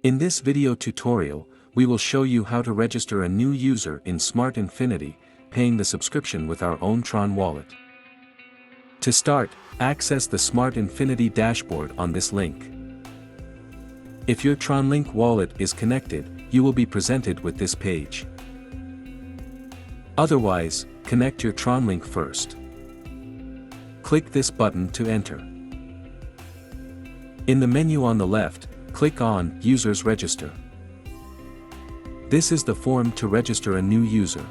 In this video tutorial, we will show you how to register a new user in Smart Infinity, paying the subscription with our own Tron wallet. To start, access the Smart Infinity dashboard on this link. If your TronLink wallet is connected, you will be presented with this page. Otherwise, connect your TronLink first. Click this button to enter. In the menu on the left, click on Users Register. This is the form to register a new user.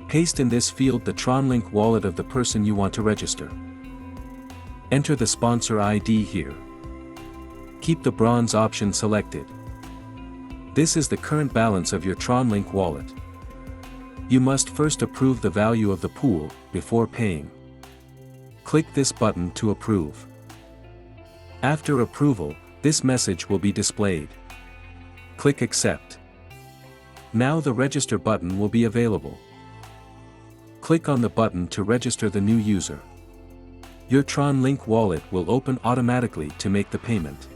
Paste in this field the TronLink wallet of the person you want to register. Enter the sponsor ID here. Keep the bronze option selected. This is the current balance of your TronLink wallet. You must first approve the value of the pool before paying. Click this button to approve. After approval, this message will be displayed. Click Accept. Now the Register button will be available. Click on the button to register the new user. Your TronLink wallet will open automatically to make the payment.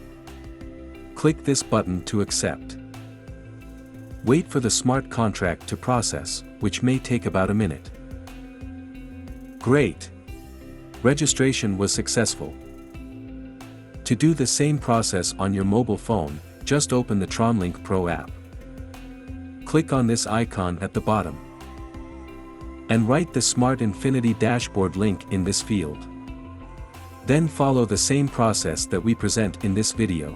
Click this button to accept. Wait for the smart contract to process, which may take about a minute. Great! Registration was successful. To do the same process on your mobile phone, just open the TronLink Pro app. Click on this icon at the bottom. And write the Smart Infinity dashboard link in this field. Then follow the same process that we present in this video.